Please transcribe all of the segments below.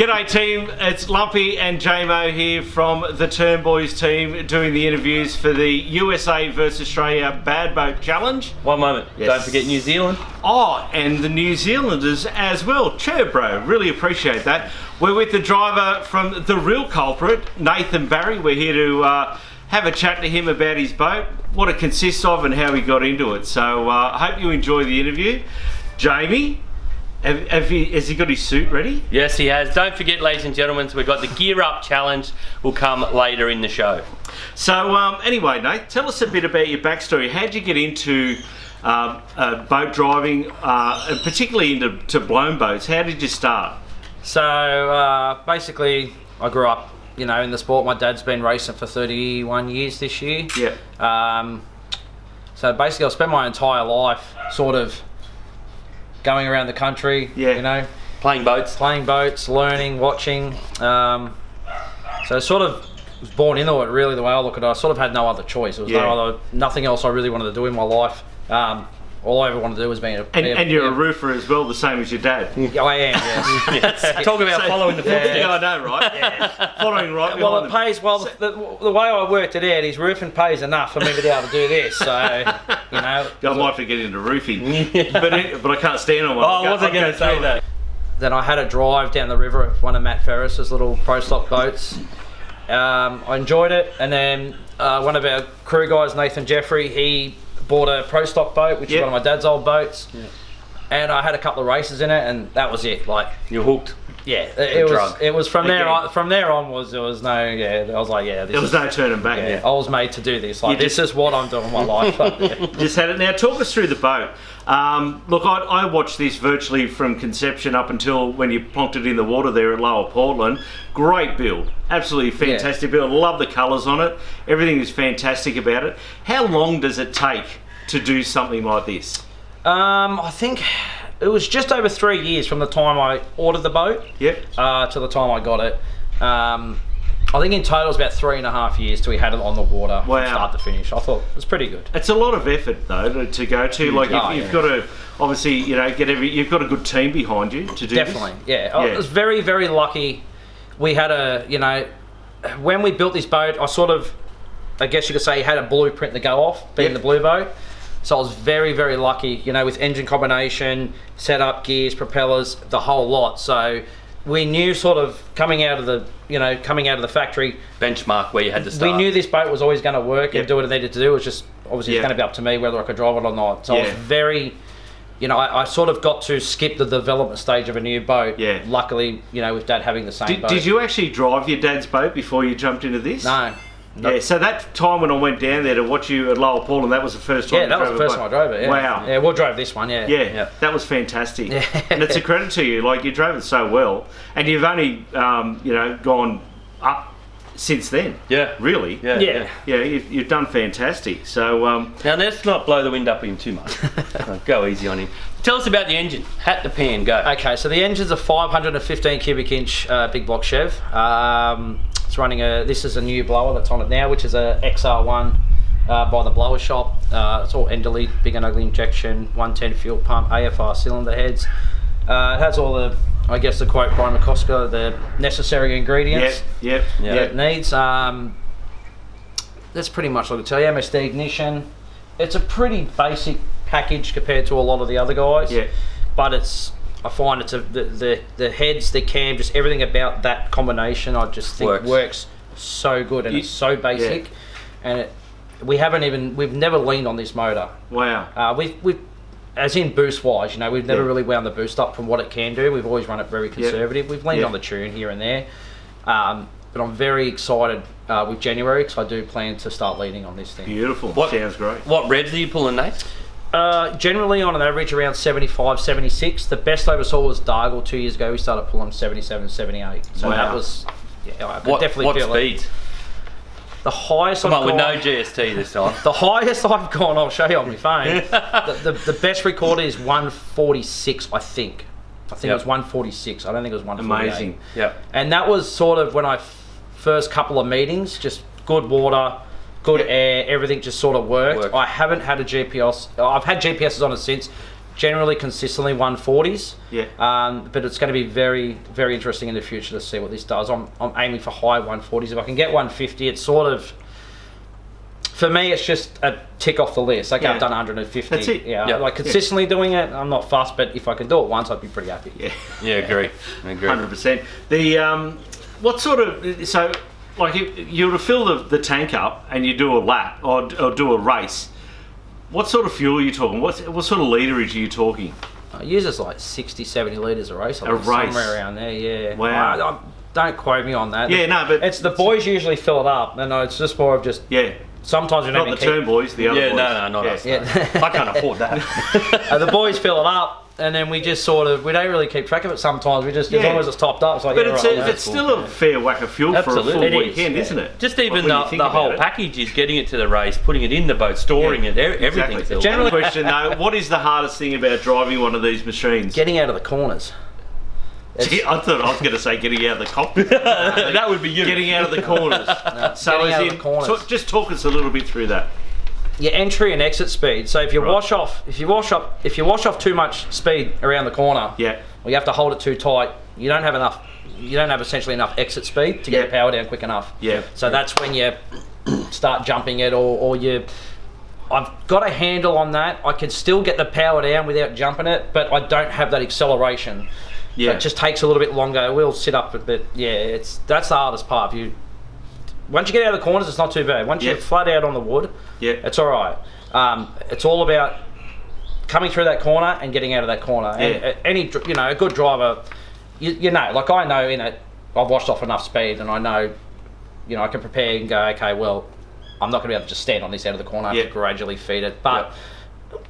G'day team, it's Lumpy and JMO here from the Turn Boys team doing the interviews for the USA vs Australia Bad Boat Challenge. One moment, Yes. Don't forget New Zealand. Oh, and the New Zealanders as well. Cheer, bro, really appreciate that. We're with the driver from the real culprit, Nathan Barry. We're here to have a chat to him about his boat, what it consists of and how he got into it. So I hope you enjoy the interview. Jamie, has he got his suit ready? Yes, he has. Don't forget, ladies and gentlemen, we've got the Gear Up Challenge will come later in the show. So anyway, Nate, tell us a bit about your backstory. How'd you get into boat driving, and particularly into blown boats? How did you start? So basically, I grew up, in the sport. My dad's been racing for 31 years this year. Yeah. So basically, I spent my entire life sort of going around the country. Yeah. Playing boats. Learning, watching. So I sort of was born into it, really, the way I look at it. I sort of had no other choice. There was nothing else I really wanted to do in my life. All I ever wanted to do was be And you're a roofer as well, the same as your dad. I am, yes. Yes. Talk about following the footsteps. Yeah, I know, right? Yeah. Following right Well, behind it pays. Well, the way I worked it out, his roofing pays enough for me to be able to do this. So, I might have to get into roofing, but I can't stand on one. Oh, I wasn't going to say that. Then I had a drive down the river of one of Matt Ferris's little pro stock boats. I enjoyed it, and then one of our crew guys, Nathan Jeffrey, he bought a pro stock boat, which is one of my dad's old boats, and I had a couple of races in it, and that was it. Like, you're hooked. Yeah, it was from there on. From there onwards, there was no. I was like, there was no turning back. Yeah, I was made to do this. Like, this is what I'm doing in my life. Just had it. Now, talk us through the boat. Look, I watched this virtually from conception up until when you plonked it in the water there at Lower Portland. Great build, absolutely fantastic build. Love the colours on it. Everything is fantastic about it. How long does it take to do something like this? I think it was just over 3 years from the time I ordered the boat. Yep. To the time I got it. I think in total it was about 3.5 years till we had it on the water from start to finish. I thought it was pretty good. It's a lot of effort though to go to. Like you've got to obviously you've got a good team behind you to do Definitely, this. yeah. I was very, very lucky. We had when we built this boat, I guess you could say, had a blueprint to go off, being the blue boat. So I was very, very lucky, with engine combination, setup, gears, propellers, the whole lot. So we knew sort of coming out of the factory Benchmark where you had to start. We knew this boat was always going to work and do what it needed to do. It was just obviously it's going to be up to me whether I could drive it or not. So I was very, I sort of got to skip the development stage of a new boat. Yeah. Luckily, with Dad having the same boat. Did you actually drive your dad's boat before you jumped into this? No. Yeah, so that time when I went down there to watch you at Lower Portland, that was the first time. Yeah, that was the first time I drove it. Yeah. Wow. Yeah, we drove this one. Yeah, that was fantastic. Yeah. And it's a credit to you. Like, you drove it so well, and you've only gone up since then. Yeah. Really. Yeah. You've done fantastic. So now let's not blow the wind up him too much. Go easy on him. Tell us about the engine. Hat to pan, go. Okay, so the engine's a 515 cubic inch big block Chev. It's running this is a new blower that's on it now, which is a XR1 by the blower shop. It's all Enderley, big and ugly injection, 110 fuel pump, AFR cylinder heads. It has all the, I guess, the quote Brian McCosker, the necessary ingredients that it needs. That's pretty much what I tell you. MSD ignition. It's a pretty basic package compared to a lot of the other guys. Yeah. But I find it's the heads, the cam, just everything about that combination. I just think works so good, and it's so basic. And we've never leaned on this motor. Wow. We've as in boost wise, we've never really wound the boost up from what it can do. We've always run it very conservative. We've leaned on the tune here and there. But I'm very excited with January, because I do plan to start leading on this thing. Beautiful. Sounds great. What revs are you pulling, Nate? Generally on an average around 75, 76. The best I ever saw was Dargle 2 years ago. We started pulling 77, 78. So that was, I could definitely feel speed? The highest Come on, with no GST this time. The highest I've gone, I'll show you on my phone. the best record is 146, I think. It was 146. I don't think it was 148. Amazing. Yeah. And that was sort of when I first couple of meetings, just good water, good air, everything just sort of worked. I haven't had a GPS. I've had GPSs on it since. generally consistently 140s. Yeah. But it's going to be very, very interesting in the future to see what this does. I'm aiming for high 140s. If I can get 150, it's sort of, for me, it's just a tick off the list. Okay, I've done 150. That's it. Yeah, like consistently doing it, I'm not fussed, but if I can do it once, I'd be pretty happy. Yeah, agree. 100%. The what sort of, so like if you were to fill the tank up and you do a lap or do a race, what sort of fuel are you talking? What sort of literage are you talking? It uses like 60, 70 litres a race. Race? Somewhere around there, yeah. Wow. Don't quote me on that. Yeah, no, but it's the boys usually fill it up, and it's just more of just sometimes we don't not the term boys, the other boys. No, not us. I can't afford that. The boys fill it up, and then we just sort of, we don't really keep track of it sometimes. We just, as long as it's topped up, it's like, but it's still a fair whack of fuel for a full weekend, isn't it? Just even the whole package is getting it to the race, putting it in the boat, storing it, everything. Exactly. General question though, what is the hardest thing about driving one of these machines? Getting out of the corners. Gee, I thought I was going to say getting out of the cockpit. That would be you. Getting out of the corners. Just talk us a little bit through that. Your entry and exit speed. So if you wash off too much speed around the corner, or you have to hold it too tight, you don't have essentially enough exit speed to get the power down quick enough. So that's when you start jumping it, or I've got a handle on that. I can still get the power down without jumping it, but I don't have that acceleration. So it just takes a little bit longer. We'll sit up a bit. That's the hardest part. Once you get out of the corners, it's not too bad. Once you're flat out on the wood, it's all right. It's all about coming through that corner and getting out of that corner. And a good driver, you know, like I know in it, I've washed off enough speed, and I know, I can prepare and go, okay, well, I'm not going to be able to just stand on this out of the corner. I have to gradually feed it. But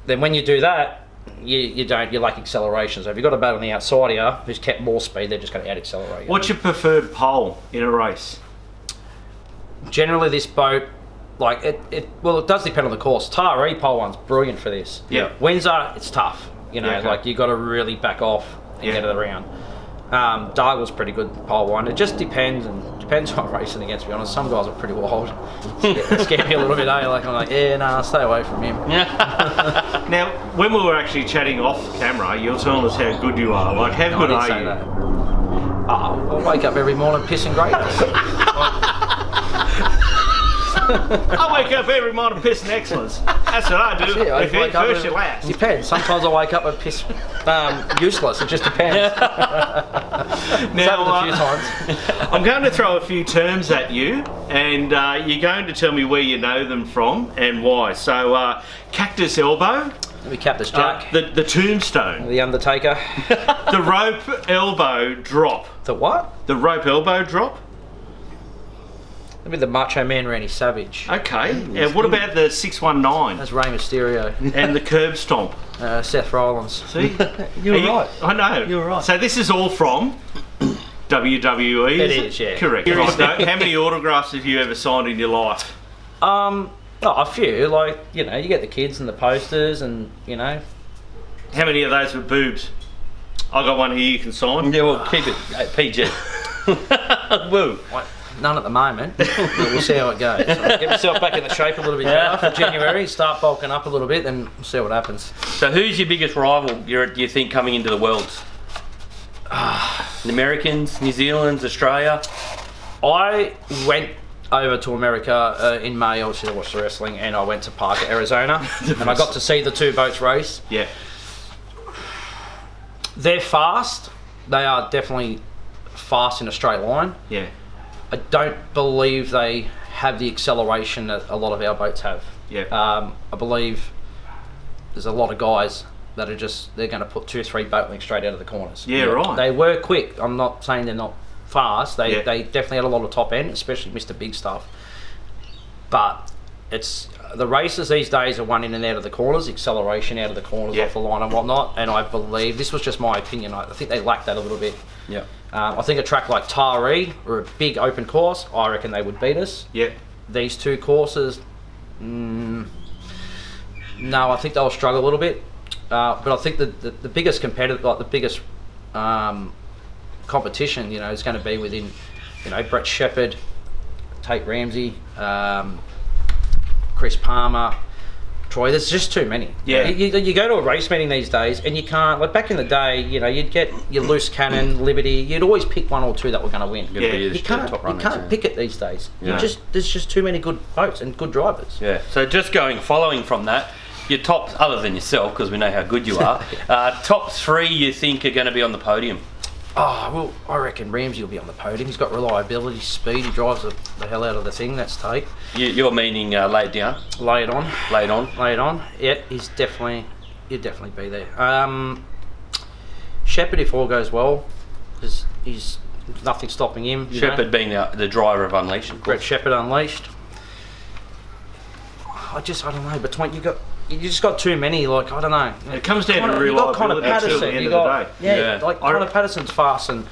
then when you do that, you lack acceleration. So if you've got a boat on the outside here who's kept more speed, they're just going to out accelerate. What's your preferred pole in a race? Generally, this boat, like it does depend on the course. Taree pole one's brilliant for this. Windsor, it's tough. Like you got to really back off and get it around. Dargle's pretty good pole one. It just depends who I'm racing against. To be honest, some guys are pretty wild. It scared me a little bit. Like I'm like, stay away from him. Now, when we were actually chatting off camera, you were telling us how good you are. Like, how good are you? I wake up every morning pissing greatness. I wake up every morning pissing excellence. That's what I do. If you first, you last. Depends. Sometimes I wake up and piss useless. It just depends. Now, a few times. I'm going to throw a few terms at you, and you're going to tell me where you know them from and why. So, cactus elbow. Maybe Cactus Jack. The tombstone. The Undertaker. The rope elbow drop. The what? The rope elbow drop. Maybe the Macho Man Randy Savage. Okay. And what about the 619? That's Rey Mysterio. And the curb stomp? Seth Rollins. See? You're right. I know. You're right. So this is all from WWE? It is, yeah. Correct. Right. How many autographs have you ever signed in your life? A few. Like, you get the kids and the posters and, How many of those were boobs? I got one here you can sign. Yeah, well, keep it PG. Woo. None at the moment. We'll see how it goes. So get myself back in the shape a little bit better for January, start bulking up a little bit, then we'll see what happens. So who's your biggest rival, you think, coming into the Worlds? The Americans, New Zealand, Australia? I went over to America in May, obviously to watch the wrestling, and I went to Parker, Arizona, and I got to see the two boats race. Yeah. They're fast. They are definitely fast in a straight line. Yeah. I don't believe they have the acceleration that a lot of our boats have. Yeah. I believe there's a lot of guys that are they're going to put 2 or 3 boat links straight out of the corners. Yeah, right. They were quick. I'm not saying they're not fast. They definitely had a lot of top end, especially Mr. Big Stuff. But it's the races these days are one in and out of the corners, acceleration out of the corners, off the line and whatnot. And I believe, this was just my opinion, I think they lack that a little bit. Yeah. I think a track like Taree, or a big open course, I reckon they would beat us. Yeah. These two courses, no, I think they'll struggle a little bit. But I think the biggest competitor, like the biggest competition, is going to be within, Brett Shepherd, Tate Ramsey, Chris Palmer, Troy, there's just too many. Yeah. You go to a race meeting these days and you can't, like back in the day, you know, you'd get your Loose Cannon, Liberty, you'd always pick one or two that were going to win. Gonna be the You can't top runners, yeah. pick it these days. Yeah. There's just too many good boats and good drivers. Yeah. So just following from that, your top, other than yourself, because we know how good you are, top 3 you think are going to be on the podium? Oh, well, I reckon Ramsey will be on the podium. He's got reliability, speed, he drives the hell out of the thing, that's Tate. You're meaning lay it down? Lay it on. Lay it on? Lay it on. Yeah, he'll definitely be there. Shepherd, if all goes well, he's nothing stopping him. Shepherd being the driver of Unleashed, of course. Brett Shepherd Unleashed. I don't know. Between you just got too many. Like I don't know. It comes down to You got Connor reliability Patterson. at the end You of got the day. yeah, like Connor Patterson's fast and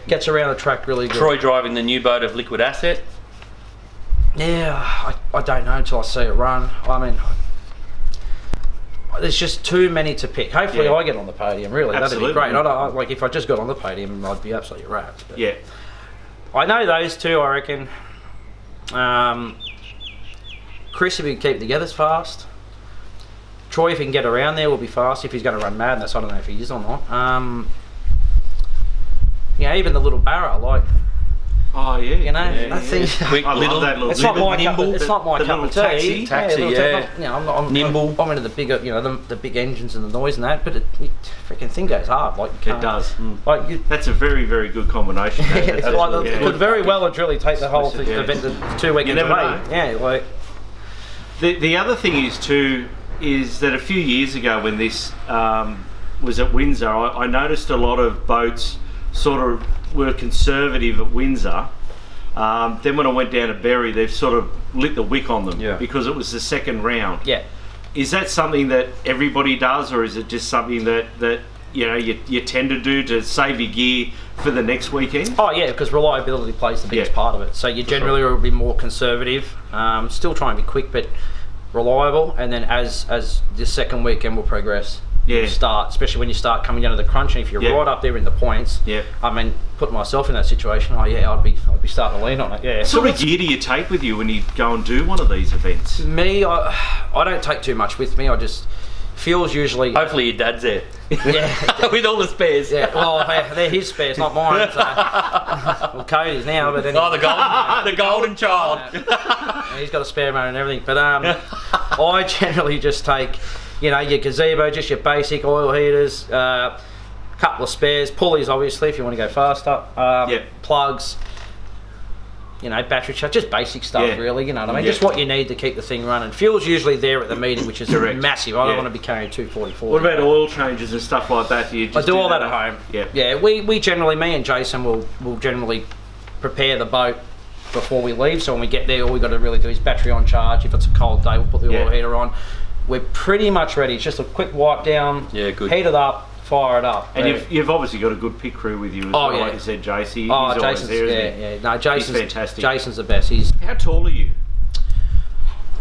gets around the track really good. Troy driving the new boat of Liquid Asset. Yeah, I don't know until I see it run. I mean, there's just too many to pick. Hopefully, I get on the podium. Really, Absolutely. that'd be great. Like if I just got on the podium, I'd be absolutely wrapped. But Yeah. I know those two. I reckon. Chris, if he can keep it together, is fast. Troy, if he can get around there, will be fast. If he's going to run Madness, I don't know if he is or not. Yeah, even the little Barra, like. Oh yeah. You know, I think. Quick, I love that little It's not my nimble. It's not my the cup little of tea. taxi, You know, I'm nimble. I'm into the bigger, you know, the big engines and the noise and that, but it freaking thing goes hard. Like you It can't- does. Like you, That's a very, very good combination. it's like it could very well and truly take the whole thing, Yeah. the 2 weekends never away. know. Yeah, like The other thing is too is that a few years ago when this was at Windsor, I noticed a lot of boats sort of were conservative at Windsor. Then when I went down to Berry, they've sort of lit the wick on them because it was the second round. yeah. Is that something that everybody does, or is it just something that you know you tend to do to save your gear for the next weekend? Oh yeah, because reliability plays the biggest part of it. So you generally will be more conservative, still try and be quick, but reliable. And then as the second weekend will progress, Yeah. you start, especially when you start coming down to the crunch, and if you're Yeah. right up there in the points. Yeah. I mean, putting myself in that situation, I'd be starting to lean on it. Yeah. What sort of gear do you take with you when you go and do one of these events? Me, I don't take too much with me. I just fuel's usually Hopefully your dad's there. yeah. With all the spares. Yeah, well, they're his spares, not mine. So. Well, Cody's now, but anyway. Oh, the golden child. He's got a spare motor and everything. But I generally just take, you know, your gazebo, just your basic oil heaters, couple of spares, pulleys obviously if you want to go faster, plugs, you know, battery charge, just basic stuff really, you know what I mean? Just what you need to keep the thing running. Fuel's usually there at the meeting, which is massive. I don't want to be carrying 244. What about oil changes and stuff like that? Do you just I do all that at home. Yeah, we generally, me and Jason will generally prepare the boat before we leave, so when we get there all we got to really do is battery on charge. If it's a cold day, we'll put the oil heater on. We're pretty much ready. It's just a quick wipe down, heat it up, fire it up. And you've obviously got a good pit crew with you as well, like you said, JC. He's always there, isn't he? No, Jason's fantastic. Jason's the best. He's How tall are you?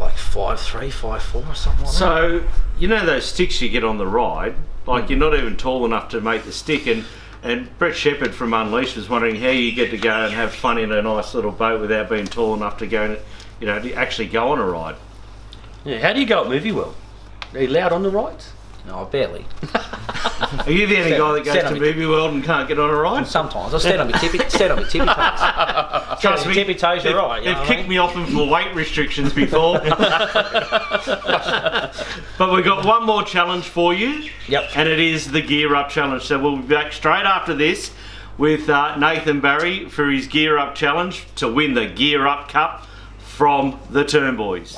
like 5'3", 5'4", or something like that. So, you know those sticks you get on the ride, like you're not even tall enough to make the stick, and Brett Shepherd from Unleashed was wondering how you get to go and have fun in a nice little boat without being tall enough to go and, you know, to actually go on a ride. Yeah, how do you go at Movie World? Are you allowed on the rides? No, barely. Are you the only guy that goes to Movie World and can't get on a ride? Sometimes I stand on my tippy toes. Trust me, tippy toes, you're right. They've kicked me off them for weight restrictions before. But we've got one more challenge for you. Yep. And it is the Gear Up Challenge. So we'll be back straight after this with Nathan Barry for his Gear Up Challenge to win the Gear Up Cup from the Turn Boys.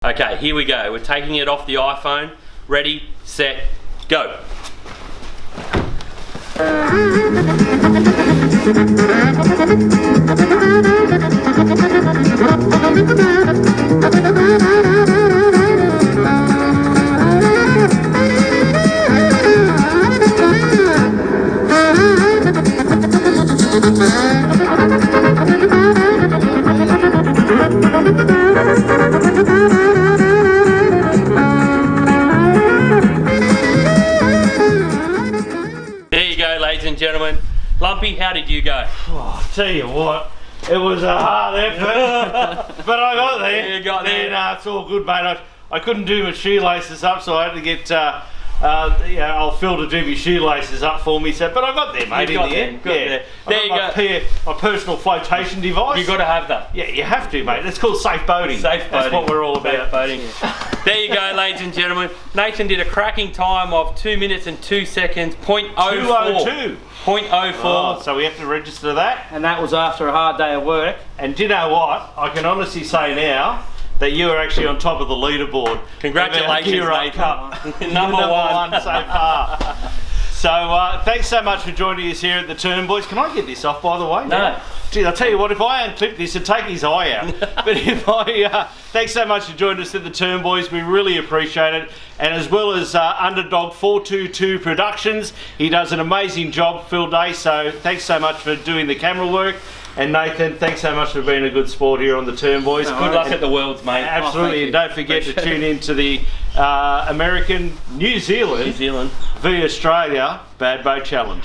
Okay, here we go. We're taking it off the iPhone. Ready, set, go. There you go, ladies and gentlemen. Lumpy, how did you go? Oh, tell you what, It was a hard effort, but I got there. You got there. Yeah, it's all good, mate. I couldn't do my shoelaces up, so I had to get old Phil to do my shoelaces up for me. So, but I got there, mate. You got in the there, end. got there. There you My personal flotation device. You got to have that. Yeah, you have to, mate. It's called safe boating. Safe boating. That's what we're all about. Safe boating. There you go, ladies and gentlemen. Nathan did a cracking time of 2 minutes and 2 seconds, 0.04. 2:02. 0.04. Oh, so we have to register that. And that was after a hard day of work. And do you know what? I can honestly say now that you are actually on top of the leaderboard. Congratulations, Gear Up Nathan. Cup. Number one. so far. So thanks so much for joining us here at the Turn Boys. Can I get this off, by the way? No. Gee, I'll tell you what, if I unclip this, it'd take his eye out. But if thanks so much for joining us at the Turn Boys. We really appreciate it. And as well as Underdog 422 Productions, he does an amazing job, Phil Day. So thanks so much for doing the camera work. And Nathan, thanks so much for being a good sport here on the Turn Boys. Good luck at the Worlds, mate. Absolutely, and don't forget to tune in to the American, New Zealand New Zealand v Australia Bad Boat Challenge.